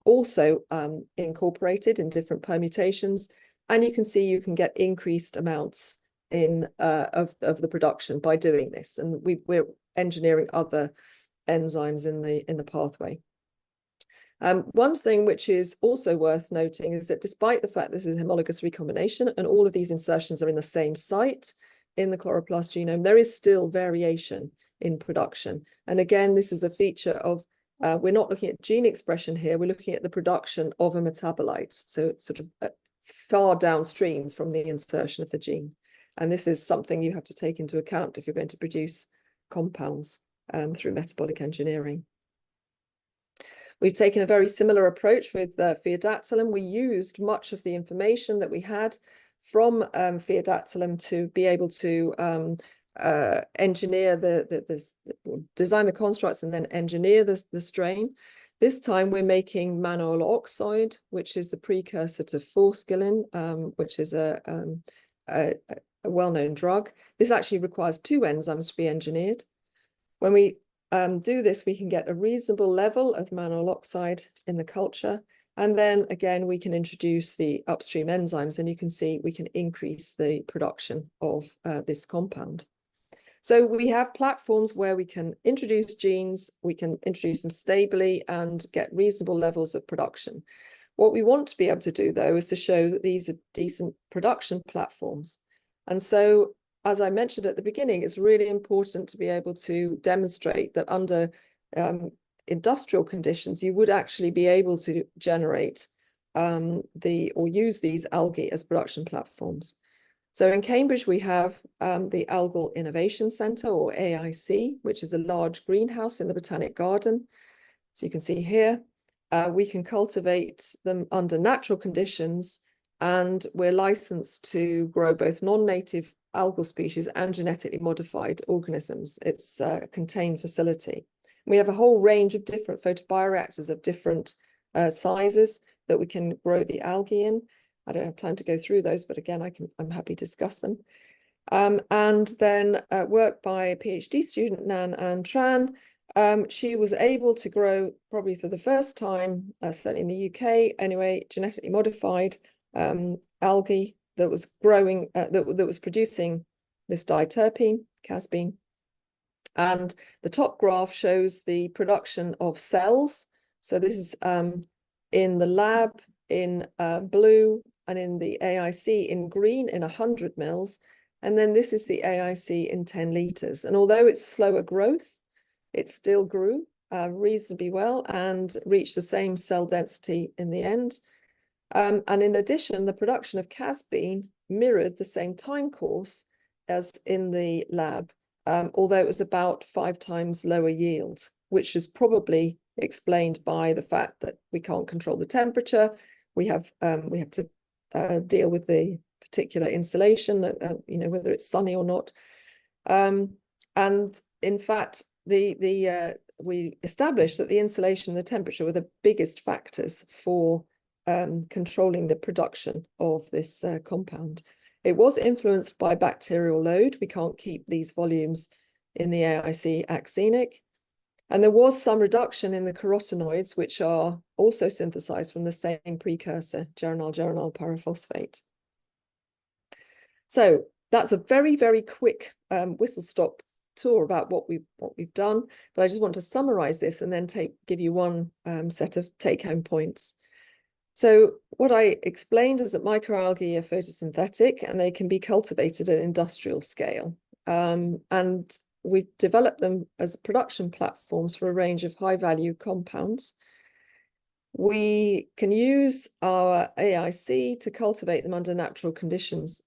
Speaker 3: also incorporated in different permutations. And you can see you can get increased amounts of the production by doing this. And we're engineering other enzymes in the pathway. One thing which is also worth noting is that despite the fact this is homologous recombination and all of these insertions are in the same site in the chloroplast genome, there is still variation in production. And again, this is a feature of, we're not looking at gene expression here, we're looking at the production of a metabolite. So it's sort of far downstream from the insertion of the gene. And this is something you have to take into account if you're going to produce compounds through metabolic engineering. We've taken a very similar approach with Phaeodactylum. We used much of the information that we had from Phaeodactylum to be able to engineer design the constructs and then engineer the strain. This time we're making mannol oxide, which is the precursor to forskolin, which is a well-known drug. This actually requires 2 enzymes to be engineered. When we do this, we can get a reasonable level of mannol oxide in the culture. And then again, we can introduce the upstream enzymes, and you can see we can increase the production of this compound. So we have platforms where we can introduce genes, we can introduce them stably and get reasonable levels of production. What we want to be able to do, though, is to show that these are decent production platforms. And so, as I mentioned at the beginning, it's really important to be able to demonstrate that under industrial conditions, you would actually be able to generate or use these algae as production platforms. So in Cambridge, we have the Algal Innovation Centre, or AIC, which is a large greenhouse in the Botanic Garden. So you can see here, we can cultivate them under natural conditions, and we're licensed to grow both non-native algal species and genetically modified organisms. It's a contained facility. We have a whole range of different photobioreactors of different sizes that we can grow the algae in. I don't have time to go through those, but again, I'm happy to discuss them. And then work by a PhD student, Nan Ann Tran. She was able to grow, probably for the first time, certainly in the UK anyway, genetically modified algae that was growing, that was producing this diterpene, casbein. And the top graph shows the production of cells. So this is in the lab in blue, and in the AIC in green in 100 mils. And then this is the AIC in 10 litres. And although it's slower growth, it still grew reasonably well and reached the same cell density in the end. And in addition, the production of casbean mirrored the same time course as in the lab, although it was about 5 times lower yield, which is probably explained by the fact that we can't control the temperature. We have to deal with the particular insulation, whether it's sunny or not. And in fact, we established that the insulation and the temperature were the biggest factors for controlling the production of this compound. It was influenced by bacterial load. We can't keep these volumes in the AIC axenic. And there was some reduction in the carotenoids, which are also synthesized from the same precursor, geranyl pyrophosphate. So that's a very, very quick whistle-stop tour about what we've done. But I just want to summarize this and then give you one set of take-home points. So what I explained is that microalgae are photosynthetic and they can be cultivated at industrial scale. And we've developed them as production platforms for a range of high-value compounds. We can use our AIC to cultivate them under natural conditions,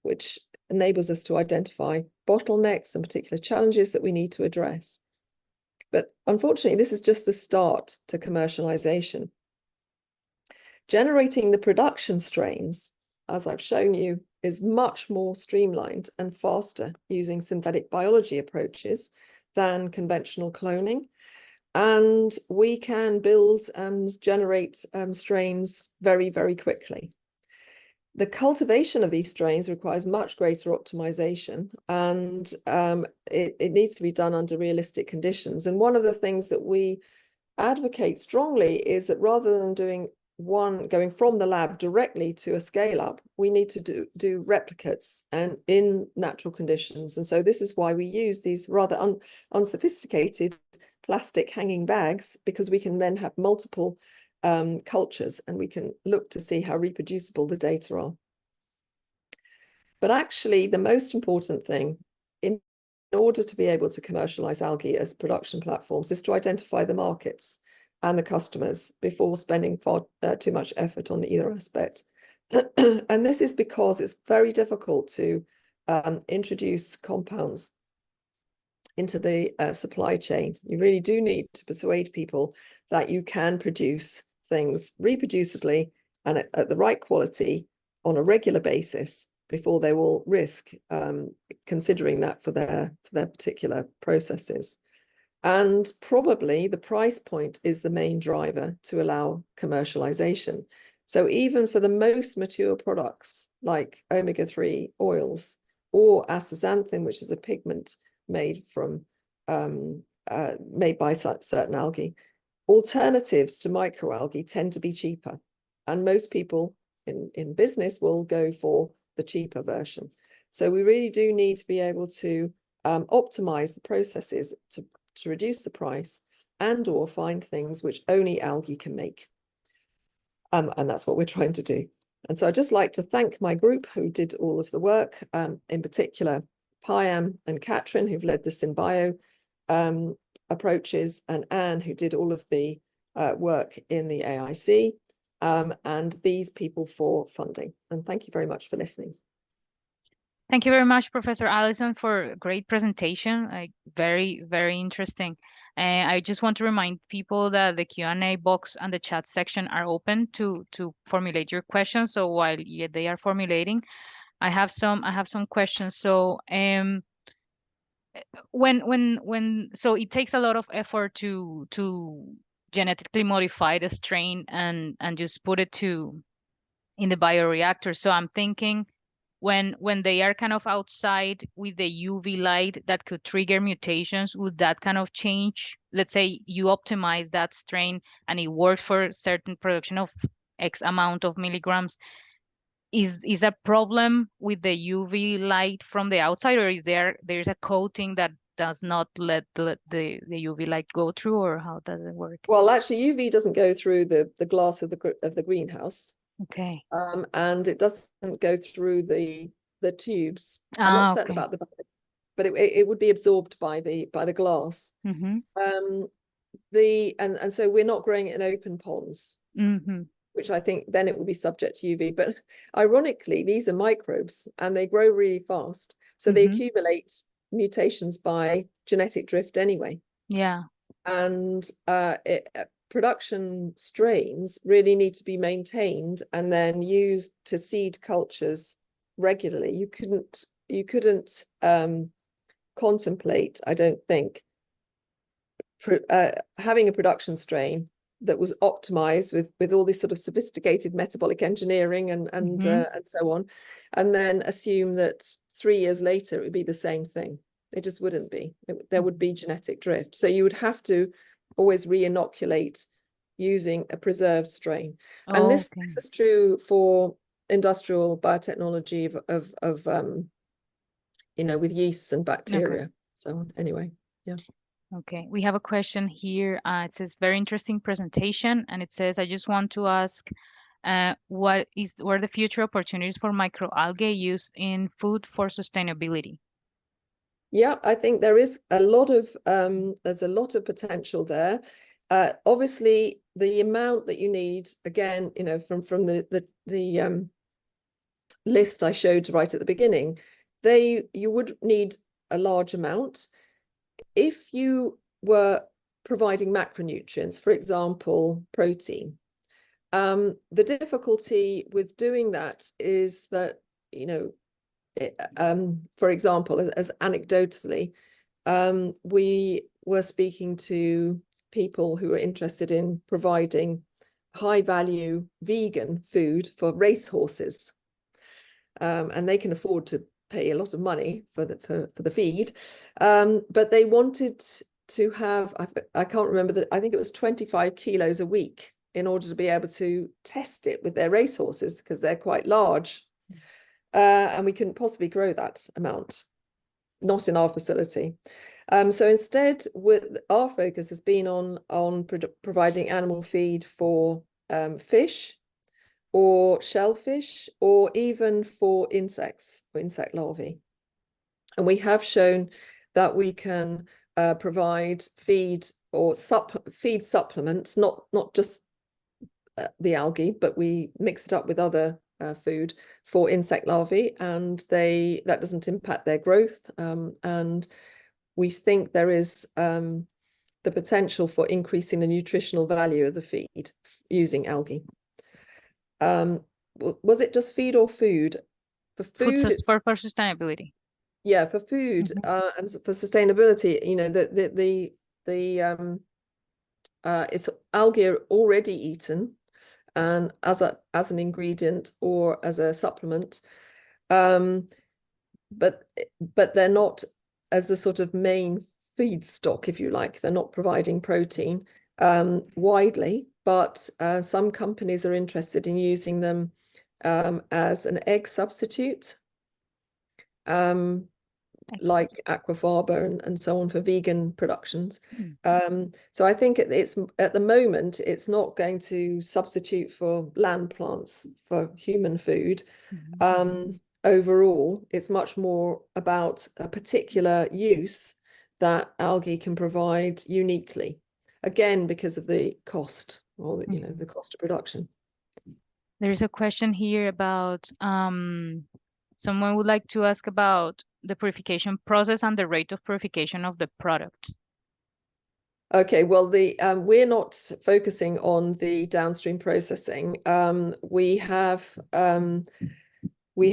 Speaker 3: which enables us to identify bottlenecks and particular challenges that we need to address. But unfortunately, this is just the start to commercialization. Generating the production strains, as I've shown you, is much more streamlined and faster using synthetic biology approaches than conventional cloning. And we can build and generate strains very, very quickly. The cultivation of these strains requires much greater optimization, and it needs to be done under realistic conditions. And one of the things that we advocate strongly is that rather than going from the lab directly to a scale up, we need to do replicates and in natural conditions. And so this is why we use these rather unsophisticated plastic hanging bags, because we can then have multiple cultures and we can look to see how reproducible the data are. But actually, the most important thing in order to be able to commercialize algae as production platforms is to identify the markets and the customers before spending far too much effort on either aspect. And this is because it's very difficult to introduce compounds into the supply chain. You really do need to persuade people that you can produce things reproducibly and at the right quality on a regular basis before they will risk considering that for their particular processes. And probably the price point is the main driver to allow commercialization. So even for the most mature products like omega-3 oils or astaxanthin, which is a pigment made by certain algae, alternatives to microalgae tend to be cheaper. And most people in business will go for the cheaper version. So we really do need to be able to optimize the processes to reduce the price and or find things which only algae can make. And that's what we're trying to do. And so I'd just like to thank my group who did all of the work, in particular, Payam and Katrin, who've led the SynBio approaches, and Anne, who did all of the work in the AIC, and these people for funding. And thank you very much for listening.
Speaker 1: Thank you very much, Professor Alison, for a great presentation. Very, very interesting. I just want to remind people that the Q&A box and the chat section are open to formulate your questions. So while they are formulating, I have some questions. So so it takes a lot of effort to genetically modify the strain and just put it in the bioreactor. So I'm thinking, when they are kind of outside with the UV light that could trigger mutations, would that kind of change? Let's say you optimize that strain and it works for certain production of X amount of milligrams. Is a problem with the UV light from the outside, or there's a coating that does not let the UV light go through, or how does it work?
Speaker 3: Well, actually, UV doesn't go through the glass of the greenhouse.
Speaker 1: Okay.
Speaker 3: And it doesn't go through the tubes. I'm not
Speaker 1: Ah,
Speaker 3: certain
Speaker 1: okay.
Speaker 3: about the bags, but it would be absorbed by the glass.
Speaker 1: Mm-hmm.
Speaker 3: And so we're not growing it in open ponds,
Speaker 1: Mm-hmm.
Speaker 3: which I think then it would be subject to UV. But ironically, these are microbes and they grow really fast. So they
Speaker 1: Mm-hmm.
Speaker 3: accumulate mutations by genetic drift anyway.
Speaker 1: Yeah.
Speaker 3: And production strains really need to be maintained and then used to seed cultures regularly. You couldn't contemplate, I don't think, having a production strain that was optimized with all this sort of sophisticated metabolic engineering and so on, and then assume that 3 years later it would be the same thing. It just wouldn't be. There would be genetic drift. So you would have to always re-inoculate using a preserved strain. And this is true for industrial biotechnology of with yeasts and bacteria.
Speaker 1: Okay.
Speaker 3: So anyway, yeah.
Speaker 1: Okay, we have a question here. It says, very interesting presentation. And it says, I just want to ask, what are the future opportunities for microalgae use in food for sustainability?
Speaker 3: Yeah, I think there is a lot of there's a lot of potential there. Obviously, the amount that you need, again, from the list I showed right at the beginning, you would need a large amount. If you were providing macronutrients, for example, protein, the difficulty with doing that is that, for example, as anecdotally, we were speaking to people who are interested in providing high value vegan food for racehorses. And they can afford to pay a lot of money for the feed. But they wanted to have, I can't remember, I think it was 25 kilos a week in order to be able to test it with their racehorses because they're quite large. And we couldn't possibly grow that amount, not in our facility. So instead, our focus has been on providing animal feed for fish or shellfish, or even for insects, or insect larvae. And we have shown that we can provide feed or feed supplements, not just the algae, but we mix it up with other food for insect larvae, and that doesn't impact their growth. And we think there is the potential for increasing the nutritional value of the feed using algae. Was it just feed or food? For food, it's
Speaker 1: For sustainability.
Speaker 3: yeah, for food and for sustainability, it's algae are already eaten and as an ingredient or as a supplement, but they're not as the sort of main feedstock, if you like. They're not providing protein widely, but some companies are interested in using them as an egg substitute, like aquafaba and so on for vegan productions. So I think it's at the moment it's not going to substitute for land plants for human food. Overall, it's much more about a particular use that algae can provide uniquely, again because of the cost, or the cost of production.
Speaker 1: There's a question here about someone would like to ask about the purification process and the rate of purification of the product.
Speaker 3: Okay, well, we're not focusing on the downstream processing. We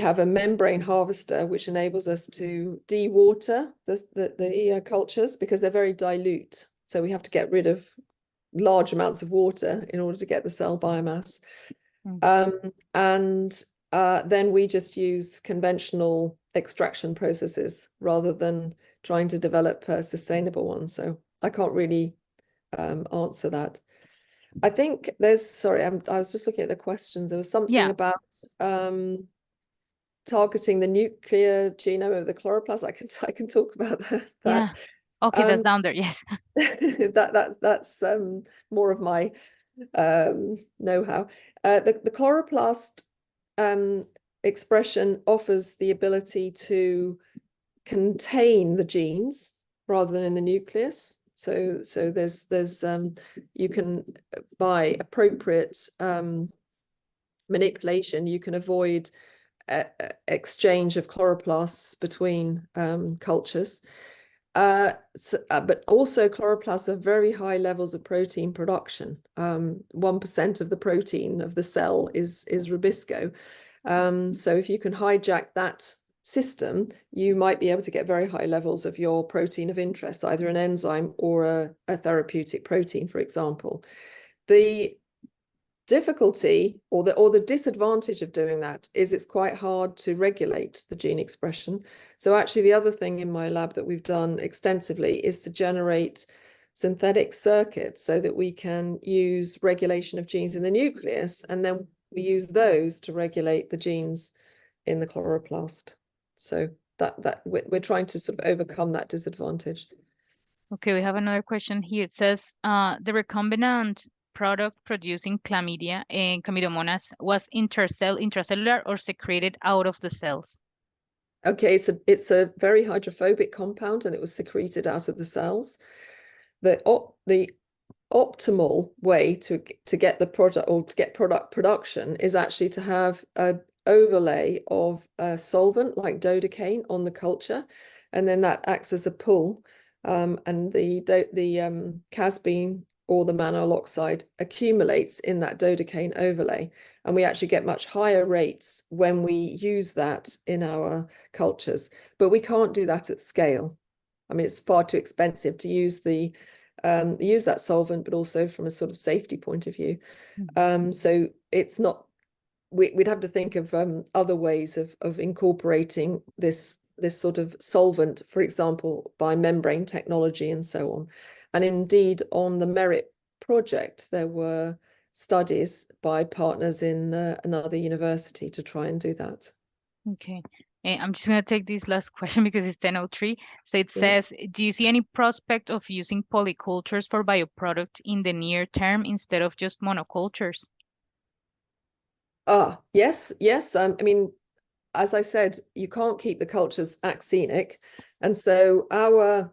Speaker 3: have a membrane harvester which enables us to dewater the cultures because they're very dilute. So we have to get rid of large amounts of water in order to get the cell biomass. And then we just use conventional extraction processes rather than trying to develop a sustainable one. So I can't really answer that. I think sorry, I was just looking at the questions. There was something about targeting the nuclear genome of the chloroplast. I can talk about that.
Speaker 1: Yeah. Okay, that's down there. Yes.
Speaker 3: That's more of my know-how. The chloroplast expression offers the ability to contain the genes rather than in the nucleus. So there's you can, by appropriate manipulation, you can avoid exchange of chloroplasts between cultures. But also chloroplasts have very high levels of protein production. 1% of the protein of the cell is rubisco. So if you can hijack that system, you might be able to get very high levels of your protein of interest, either an enzyme or a therapeutic protein, for example. The difficulty or the disadvantage of doing that is it's quite hard to regulate the gene expression. So actually the other thing in my lab that we've done extensively is to generate synthetic circuits so that we can use regulation of genes in the nucleus, and then we use those to regulate the genes in the chloroplast. So that we're trying to sort of overcome that disadvantage.
Speaker 1: Okay, we have another question here. It says the recombinant product producing chlamydia and chlamydomonas was intracellular or secreted out of the cells?
Speaker 3: Okay, so it's a very hydrophobic compound and it was secreted out of the cells. The optimal way to get the product, or to get product production, is actually to have an overlay of a solvent like dodecaine on the culture, and then that acts as a pull, and the casbein or the mannose oxide accumulates in that dodecaine overlay, and we actually get much higher rates when we use that in our cultures. But we can't do that at scale. I mean, it's far too expensive to use that solvent, but also from a sort of safety point of view. So it's not, we'd have to think of other ways of incorporating this sort of solvent, for example, by membrane technology and so on. And indeed, on the Merit project, there were studies by partners in another university to try and do that.
Speaker 1: Okay. I'm just going to take this last question because it's 10:03. So it says, do you see any prospect of using polycultures for bioproduct in the near term instead of just monocultures?
Speaker 3: Yes. I mean, as I said, you can't keep the cultures axenic. And so our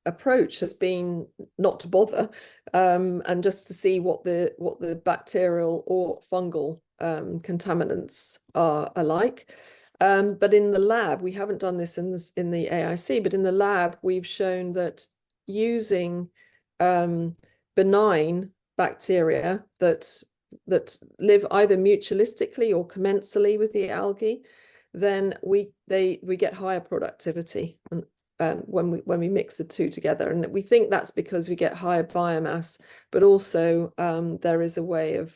Speaker 3: approach has been not to bother, and just to see what the bacterial or fungal contaminants are like. But in the lab, we haven't done this in the AIC, but in the lab, we've shown that using benign bacteria that live either mutualistically or commensally with the algae, then we get higher productivity when we mix the two together. And we think that's because we get higher biomass, but also there is a way of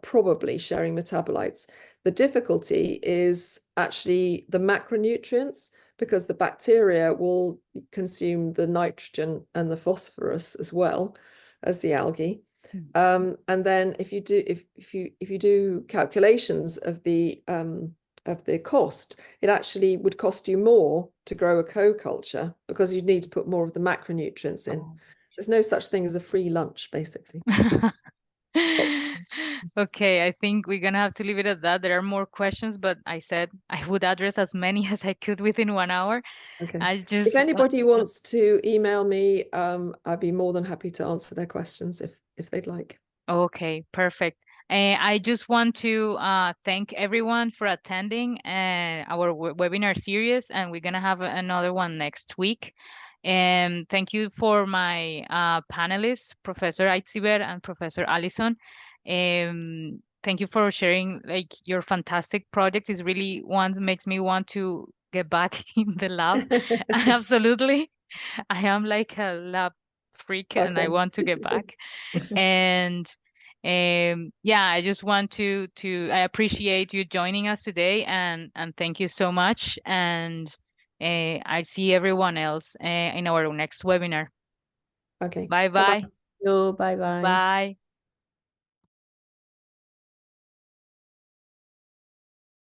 Speaker 3: probably sharing metabolites. The difficulty is actually the macronutrients, because the bacteria will consume the nitrogen and the phosphorus as well as the algae. And then if you do calculations of the cost, it actually would cost you more to grow a co-culture because you'd need to put more of the macronutrients in. There's no such thing as a free lunch, basically.
Speaker 1: Okay, I think we're gonna have to leave it at that. There are more questions, but I said I would address as many as I could within 1 hour.
Speaker 3: Okay.
Speaker 1: If
Speaker 3: anybody wants to email me, I'd be more than happy to answer their questions if they'd like.
Speaker 1: Okay, perfect. I just want to thank everyone for attending our webinar series, and we're gonna have another one next week. And thank you for my panelists, Professor Aitziber and Professor Alison. Thank you for sharing your fantastic projects. It really makes me want to get back in the lab. Absolutely. I am like a lab freak and I want to get back. And yeah, I just want to I appreciate you joining us today, and thank you so much. And I see everyone else in our next webinar.
Speaker 3: Okay.
Speaker 1: Bye bye.
Speaker 2: Bye bye.
Speaker 1: Bye.